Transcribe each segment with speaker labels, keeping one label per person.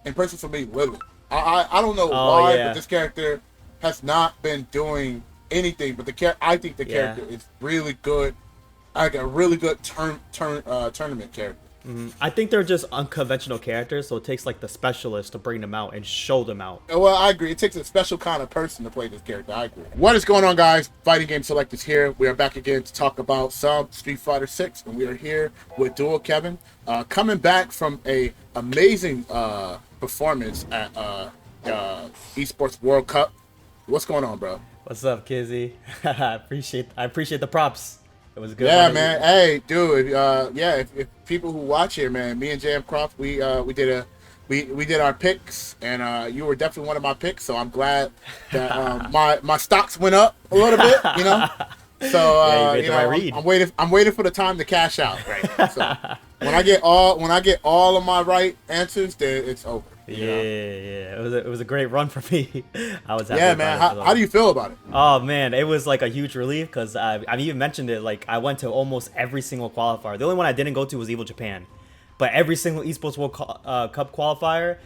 Speaker 1: in person for me, Lily. I don't know why,
Speaker 2: yeah.
Speaker 1: but this character has not been doing anything. But I think the
Speaker 2: Yeah.
Speaker 1: character is really good. Like a really good tournament character.
Speaker 2: I think they're just unconventional characters, so it takes like the specialist to bring them out and show them out.
Speaker 1: Well, I agree. It takes a special kind of person to play this character. I agree. What is going on, guys? Fighting Game Select is here. We are back again to talk about some Street Fighter 6, and we are here with Dual Kevin, coming back from a amazing performance at Esports World Cup. What's going on, bro?
Speaker 2: What's up, Kizzie? I appreciate the props. It was good.
Speaker 1: Yeah, man. Hey, dude. If people who watch here, man, me and JM Croft, we did our picks, and you were definitely one of my picks. So I'm glad that my stocks went up a little bit. You know, so I'm waiting for the time to cash out. Right. So when I get all of my right answers, then it's over.
Speaker 2: Yeah. It was a great run for me. I was happy.
Speaker 1: Yeah, man. How do you feel about it?
Speaker 2: Oh man, it was like a huge relief because I've even mentioned it. Like I went to almost every single qualifier. The only one I didn't go to was Evil Japan, but every single Esports World Cup qualifier,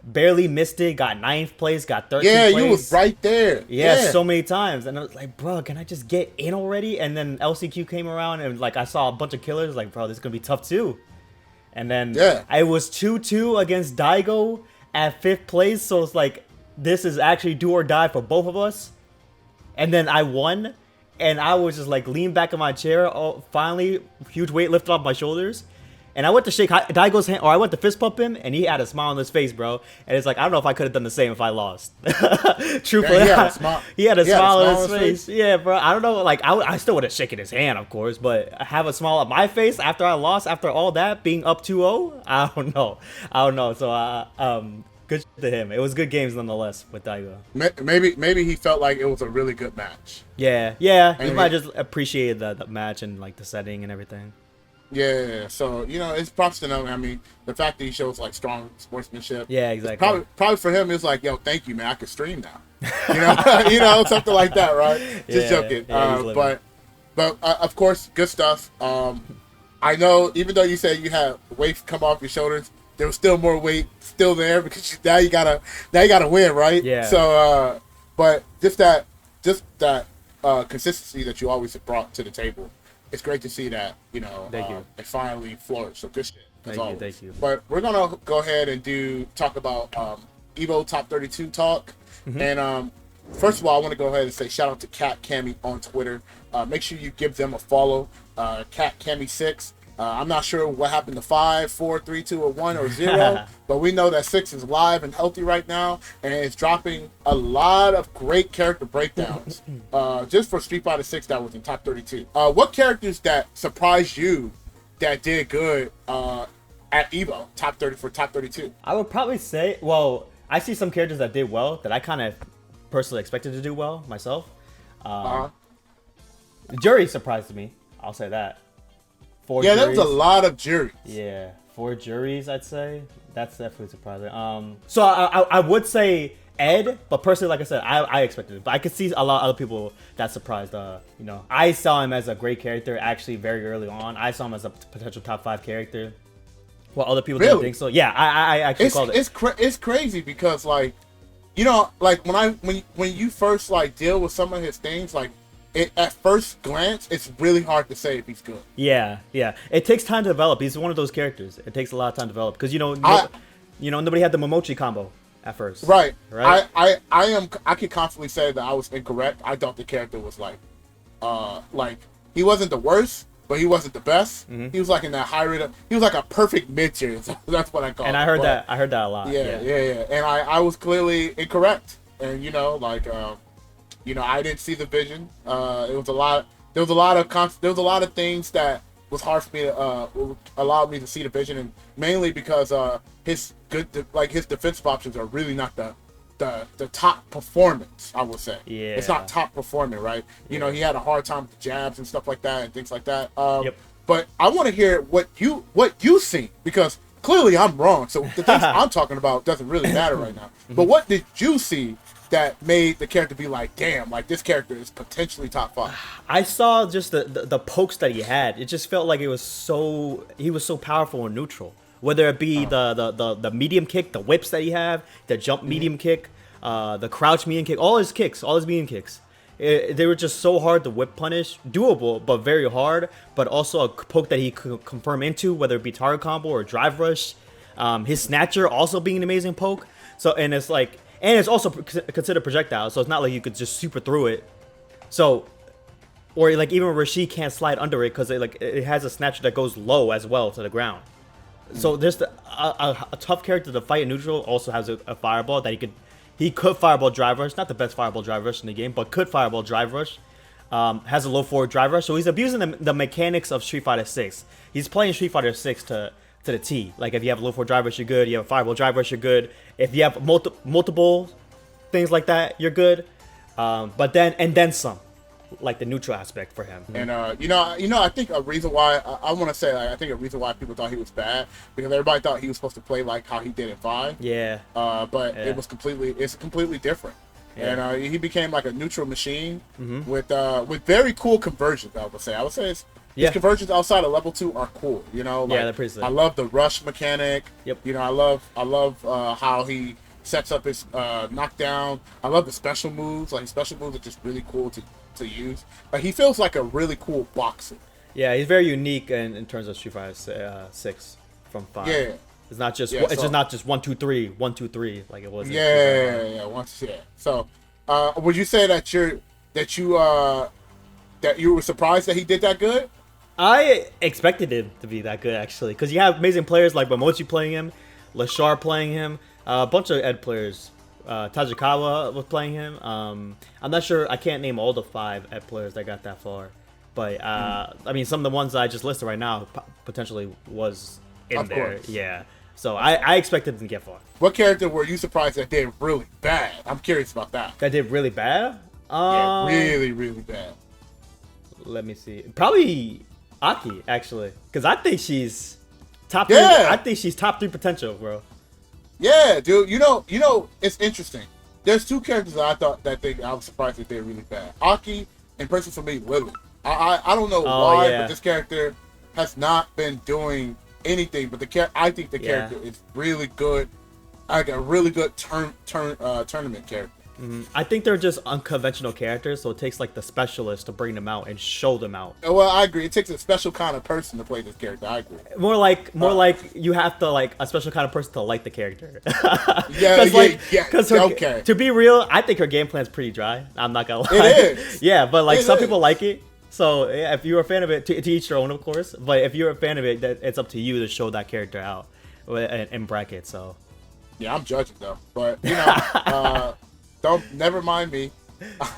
Speaker 2: barely missed it. Got 9th place. Got 13th place.
Speaker 1: Yeah, you was right there.
Speaker 2: Yeah, so many times, and I was like, bro, can I just get in already? And then LCQ came around, and like I saw a bunch of killers. Like, bro, this is gonna be tough too. And then I was 2-2 against Daigo at 5th place, so it's like this is actually do or die for both of us. And then I won, and I was just like leaned back in my chair. Oh, finally, huge weight lifted off my shoulders, and I went to shake Daigo's hand, or I went to fist pump him, and he had a smile on his face, bro. And it's like I don't know if I could have done the same if I lost. Truthfully, he had a smile on his face. Yeah, bro. I don't know. Like I still would have shaken his hand, of course, but have a smile on my face after I lost, after all that being up 2-0. I don't know. So good to him. It was good games nonetheless with Daigo.
Speaker 1: Maybe he felt like it was a really good match.
Speaker 2: Yeah. He might just appreciated the match and like the setting and everything.
Speaker 1: Yeah, so it's props to them. I mean, the fact that he shows like strong sportsmanship.
Speaker 2: Yeah, exactly.
Speaker 1: Probably for him, it's like, yo, thank you, man. I can stream now. Something like that, right? Just joking. But of course, good stuff. I know, even though you said you had weight come off your shoulders, there was still more weight still there because now you gotta win, right?
Speaker 2: Yeah.
Speaker 1: So, but just that consistency that you always have brought to the table. It's great to see that, it finally flourished. So good shit.
Speaker 2: Thank you.
Speaker 1: But we're going to go ahead and talk about Evo Top 32 talk. Mm-hmm. And first of all, I want to go ahead and say shout out to Cat Cammy on Twitter. Make sure you give them a follow. Cat Cammy 6. I'm not sure what happened to 5, 4, 3, 2, or 1, or 0, but we know that 6 is live and healthy right now, and it's dropping a lot of great character breakdowns just for Street Fighter 6 that was in Top 32. What characters that surprised you that did good at Evo Top 32?
Speaker 2: I would probably say, well, I see some characters that did well that I kind of personally expected to do well myself. Jury surprised me. I'll say that.
Speaker 1: There was a lot of juries.
Speaker 2: Yeah, 4 juries, I'd say. That's definitely surprising. So I would say Ed, but personally, like I said, I expected it. But I could see a lot of other people that surprised. I saw him as a great character actually very early on. I saw him as a potential top 5 character, while other people didn't think so. Yeah, I actually called it.
Speaker 1: It's crazy because like when you first like deal with some of his things, like. At first glance, it's really hard to say if he's good.
Speaker 2: Yeah. It takes time to develop. He's one of those characters. It takes a lot of time to develop because nobody had the Momochi combo at first.
Speaker 1: Right. I can confidently say that I was incorrect. I thought the character was like he wasn't the worst, but he wasn't the best. Mm-hmm. He was like in that high rate. He was like a perfect mid tier. That's what I call.
Speaker 2: And I heard that a lot.
Speaker 1: Yeah. And I was clearly incorrect. And I didn't see the vision. There was a lot of things that was hard for me to allowed me to see the vision, and mainly because his defensive options are really not the top performance. I would say.
Speaker 2: Yeah.
Speaker 1: It's not top performing, right? He had a hard time with the jabs and stuff like that and things like that.
Speaker 2: Yep.
Speaker 1: But I want to hear what you see, because clearly I'm wrong. So the things I'm talking about doesn't really matter right now. But what did you see that made the character be like, damn, like this character is potentially top 5?
Speaker 2: I saw just the pokes that he had. It just felt like he was so powerful and neutral. whether it be the medium kick, the whips that he have, the jump medium kick, the crouch medium kick, all his medium kicks. They were just so hard to whip punish, doable, but very hard, but also a poke that he could confirm into, whether it be target combo or drive rush. His snatcher also being an amazing poke. So, and it's like, and it's also considered projectile, so it's not like you could just super through it. So, or like even Rashid can't slide under it because it has a snatcher that goes low as well to the ground. So there's a tough character to fight in neutral. Also has a fireball that he could fireball drive rush. Not the best fireball drive rush in the game, but could fireball drive rush. Has a low forward drive rush, so he's abusing the mechanics of Street Fighter 6. He's playing Street Fighter 6 to the T. Like if you have a low forward drive rush, you're good. You have a fireball drive rush, you're good. If you have multiple things like that, you're good. But then some, like the neutral aspect for him.
Speaker 1: And I think a reason why I want to say I think a reason why people thought he was bad because everybody thought he was supposed to play like how he did in 5.
Speaker 2: Yeah.
Speaker 1: But it's completely different. Yeah. And he became like a neutral machine with very cool conversions. I would say his conversions outside of level 2 are cool. Like,
Speaker 2: they're pretty sick.
Speaker 1: I love the rush mechanic.
Speaker 2: Yep.
Speaker 1: I love how he sets up his knockdown. I love the special moves. Like his special moves are just really cool to use. Like he feels like a really cool boxer.
Speaker 2: Yeah, he's very unique in terms of Street Fighter 6 from 5.
Speaker 1: Yeah.
Speaker 2: It's not just just not just 1 2 3 1 2 3 like it was. So,
Speaker 1: would you say that you were surprised that he did that good?
Speaker 2: I expected him to be that good actually, because you have amazing players like Momochi playing him, Lashar playing him, a bunch of Ed players. Tajikawa was playing him. I'm not sure. I can't name all the 5 Ed players that got that far, but I mean some of the ones that I just listed right now potentially was in there. Course. Yeah. So I expected them to get far.
Speaker 1: What character were you surprised that did really bad? I'm curious about that.
Speaker 2: That did really bad?
Speaker 1: Yeah, really, really bad.
Speaker 2: Let me see. Probably Aki, actually, because I think she's top 3. I think she's top 3 potential, bro.
Speaker 1: Yeah, dude. It's interesting. There's 2 characters that I thought I was surprised that they're really bad. Aki, and personally for me, Lily. I don't know why, but this character has not been doing anything. But I think the character is really good. Like a really good tournament character.
Speaker 2: I think they're just unconventional characters, so it takes like the specialist to bring them out and show them out.
Speaker 1: Well, I agree. It takes a special kind of person to play this character. I agree.
Speaker 2: More like you have to like a special kind of person to like the character.
Speaker 1: Okay.
Speaker 2: To be real, I think her game plan's pretty dry. I'm not gonna lie.
Speaker 1: It is.
Speaker 2: Yeah, but like some people like it. So yeah, if you're a fan of it, to each their own, of course. But if you're a fan of it, it's up to you to show that character out in brackets. So.
Speaker 1: Yeah, I'm judging though, but never mind me.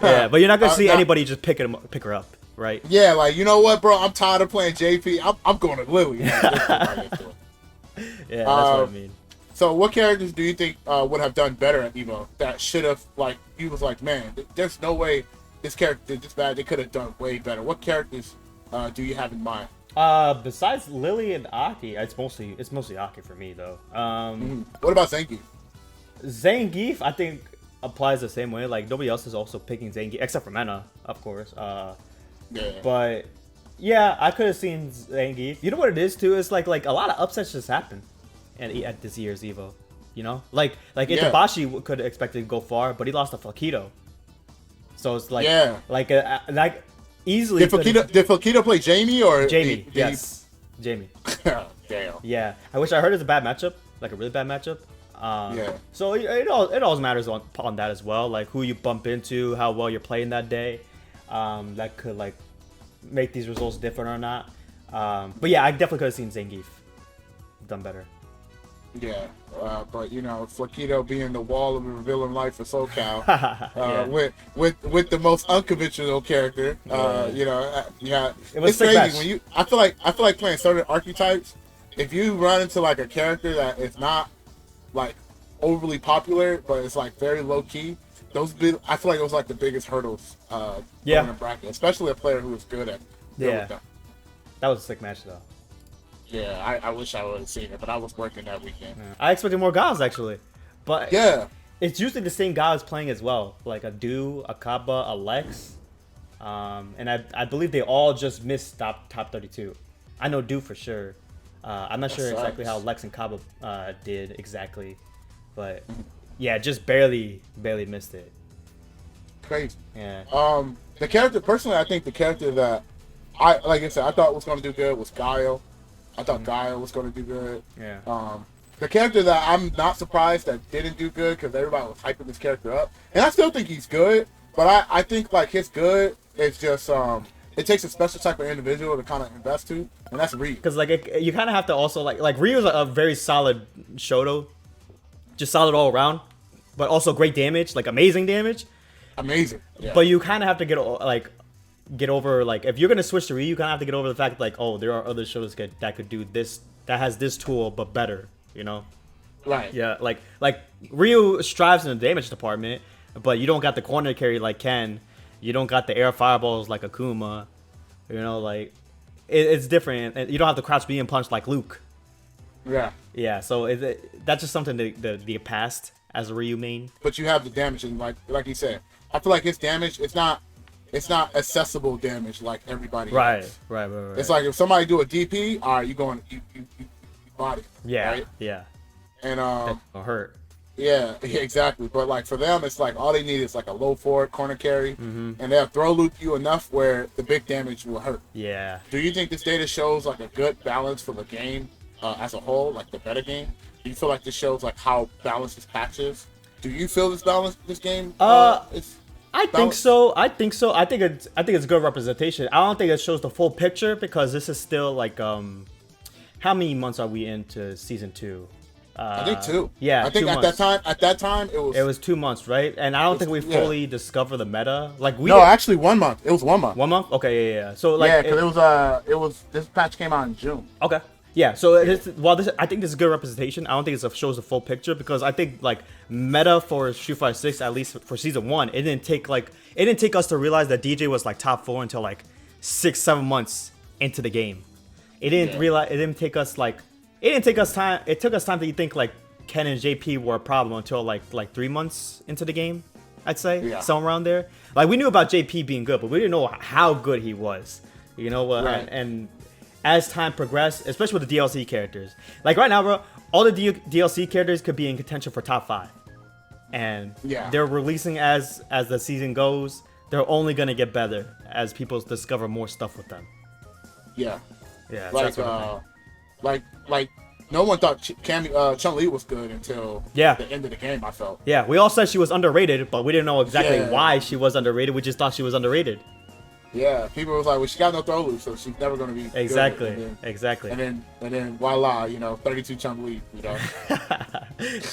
Speaker 2: Yeah, but you're not gonna see anybody just pick her up, right?
Speaker 1: Yeah, like you know what, bro? I'm tired of playing JP. I'm going to Lily.
Speaker 2: Yeah, that's what I mean.
Speaker 1: So, what characters do you think would have done better at Evo that should have he was like, man, there's no way this character did this bad. They could have done way better. What characters do you have in mind?
Speaker 2: Besides Lily and Aki, it's mostly Aki for me though.
Speaker 1: What about Zangief?
Speaker 2: Zangief, I think applies the same way. Like nobody else is also picking Zangief except for Mena, of course. But yeah, I could have seen Zangief. You know what it is too? It's like a lot of upsets just happen at this year's Evo. Like Itabashi could have expected to go far, but he lost to Falquito. So it's like easily.
Speaker 1: Did Falquito play Jamie or
Speaker 2: Jamie? Yes, Jamie.
Speaker 1: Damn.
Speaker 2: Yeah, I wish I heard it's a bad matchup, like a really bad matchup. So it all matters on that as well, like who you bump into, how well you're playing that day. That could like make these results different or not. But yeah, I definitely could have seen Zangief done better.
Speaker 1: Yeah, but Falquito being the wall of revealing life for SoCal, with the most unconventional character, it's crazy when I feel like playing certain archetypes. If you run into like a character that is not like overly popular, but it's like very low key, I feel like those like the biggest hurdles in a bracket, especially a player who is good at dealing with them.
Speaker 2: That was a sick match though.
Speaker 1: Yeah, I wish I would have seen it, but I was working that weekend.
Speaker 2: Yeah. I expected more guys actually, but it's usually the same guys playing as well, like a Do, a Kaba, a Lex, and I believe they all just missed top 32. I know Do for sure. I'm not sure exactly how Lex and Kaba did exactly, but yeah, just barely missed it.
Speaker 1: Crazy.
Speaker 2: Yeah.
Speaker 1: The character, personally, I think the character that like I said, I thought was going to do good was Guile. I thought Guile was going to do good.
Speaker 2: Yeah.
Speaker 1: The character that I'm not surprised that didn't do good because everybody was hyping this character up, and I still think he's good, but I think like his good is just it takes a special type of individual to kind of invest to, and that's Ryu.
Speaker 2: Because like you kind of have to also like Ryu's a very solid Shoto, just solid all around, but also great damage, like amazing damage.
Speaker 1: Amazing. Yeah.
Speaker 2: But you kind of have to get over like if you're gonna switch to Ryu, you kind of have to get over the fact like there are other Shotos that could do this, that has this tool but better, you know?
Speaker 1: Right.
Speaker 2: Yeah. Like Ryu strives in the damage department, but you don't got the corner carry like Ken. You don't got the air fireballs like Akuma. You know, like it's different. You don't have the crouch being punched like Luke.
Speaker 1: Yeah.
Speaker 2: Yeah. So that's just something that the past as a Ryu main.
Speaker 1: But you have the damage, and like you said, I feel like his damage it's not accessible damage like everybody else.
Speaker 2: Right.
Speaker 1: It's like if somebody do a DP, all right, you body.
Speaker 2: Yeah.
Speaker 1: Right?
Speaker 2: Yeah.
Speaker 1: And
Speaker 2: that'll hurt.
Speaker 1: Yeah, exactly. But like for them, it's like all they need is like a low forward corner carry, and they'll throw loop you enough where the big damage will hurt.
Speaker 2: Yeah.
Speaker 1: Do you think this data shows like a good balance for the game as a whole, like the better game? Do you feel like this shows like how balanced this patch is? Do you feel this game?
Speaker 2: I think so. I think it's good representation. I don't think it shows the full picture because this is still like how many months are we into season 2?
Speaker 1: I think 2.
Speaker 2: Yeah,
Speaker 1: I think at that time it was
Speaker 2: 2 months, right? And I don't think we fully discover the meta. Like
Speaker 1: actually 1 month. It was 1 month.
Speaker 2: 1 month? Okay, yeah. So like
Speaker 1: because it was this patch came out in June.
Speaker 2: Okay. Yeah, so I think this is good representation. I don't think it shows the full picture because I think like meta for Street Fighter 6, at least for season 1, it didn't take us to realize that DJ was like top 4 until like 6-7 months into the game. It didn't take us time. It took us time to think like Ken and JP were a problem until like 3 months into the game, I'd say, somewhere around there. Like we knew about JP being good, but we didn't know how good he was. You know,
Speaker 1: right.
Speaker 2: and as time progressed, especially with the DLC characters, like right now, bro, all the DLC characters could be in contention for top 5, and they're releasing as the season goes. They're only gonna get better as people discover more stuff with them.
Speaker 1: Yeah.
Speaker 2: Like
Speaker 1: like no one thought Chun-Li was good until the end of the game. I felt.
Speaker 2: Yeah, we all said she was underrated, but we didn't know exactly why she was underrated. We just thought she was underrated.
Speaker 1: Yeah, people was like, well, she got no throw loop, so she's never going to be
Speaker 2: exactly,
Speaker 1: good.
Speaker 2: exactly.
Speaker 1: And then voila, 32 Chun-Li,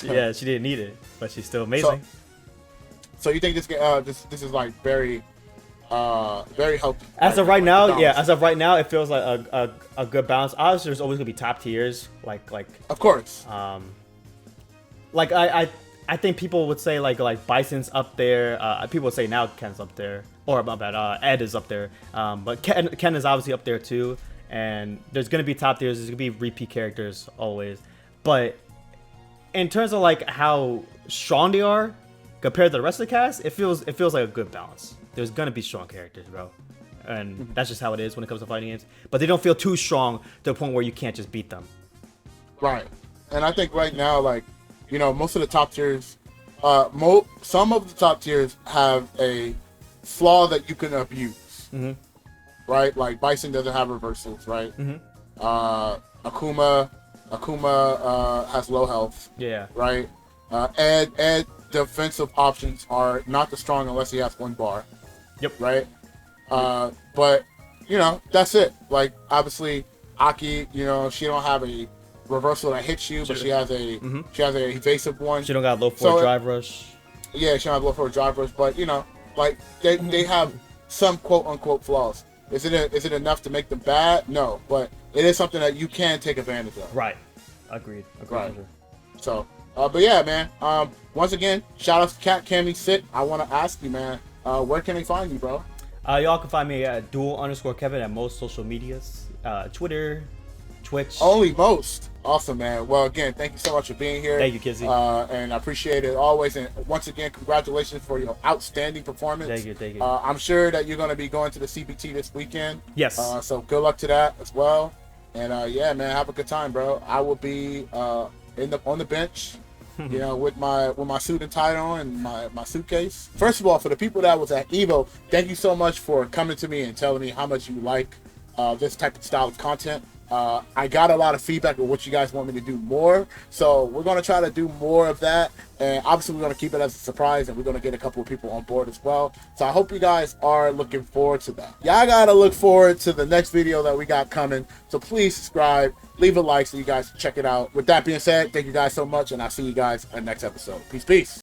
Speaker 2: Yeah, she didn't need it, but she's still amazing.
Speaker 1: So you think this is like very healthy?
Speaker 2: As of right now, as of right now, it feels like a good balance. Obviously, there's always gonna be top tiers, like.
Speaker 1: Of course.
Speaker 2: Like I think people would say like Bison's up there. People would say now Ken's up there, or my bad, Ed is up there. But Ken is obviously up there too. And there's gonna be top tiers. There's gonna be repeat characters always. But in terms of like how strong they are compared to the rest of the cast, it feels like a good balance. There's gonna be strong characters, bro, and that's just how it is when it comes to fighting games. But they don't feel too strong to the point where you can't just beat them.
Speaker 1: Right, and I think right now, like, most of the top tiers, some of the top tiers have a flaw that you can abuse. Mm-hmm. Right, like Bison doesn't have reversals, right? Mm-hmm. Akuma has low health.
Speaker 2: Yeah.
Speaker 1: Right. Ed defensive options are not the strong unless he has 1 bar.
Speaker 2: Yep.
Speaker 1: Right. But that's it. Like obviously Aki, she don't have a reversal that hits you, but she has a evasive one.
Speaker 2: She don't got low forward drive rush.
Speaker 1: Yeah, she don't have low forward drive rush, but like they have some quote unquote flaws. Is it enough to make them bad? No, but it is something that you can take advantage of.
Speaker 2: Right. Agreed.
Speaker 1: Right. So, but yeah, man. Once again, shout out to Cat Cammy Sit. I want to ask you, man, where can they find you, bro?
Speaker 2: Y'all can find me at dual_Kevin at most social medias, Twitter, Twitch.
Speaker 1: Only most. Awesome, man. Well, again, thank you so much for being here.
Speaker 2: Thank you, Kizzie.
Speaker 1: And I appreciate it always. And once again, congratulations for your outstanding performance.
Speaker 2: Thank you.
Speaker 1: I'm sure that you're going to be going to the CBT this weekend.
Speaker 2: Yes.
Speaker 1: So good luck to that as well. And yeah, man, have a good time, bro. I will be on the bench, with my suit and tie on and my suitcase. First of all, for the people that was at Evo, thank you so much for coming to me and telling me how much you like this type of style of content. I got a lot of feedback on what you guys want me to do more, so we're going to try to do more of that, and obviously we're going to keep it as a surprise, and we're going to get a couple of people on board as well. So I hope you guys are looking forward to that. Y'all got to look forward to the next video that we got coming, so please subscribe, leave a like so you guys check it out. With that being said, thank you guys so much, and I'll see you guys in the next episode. Peace.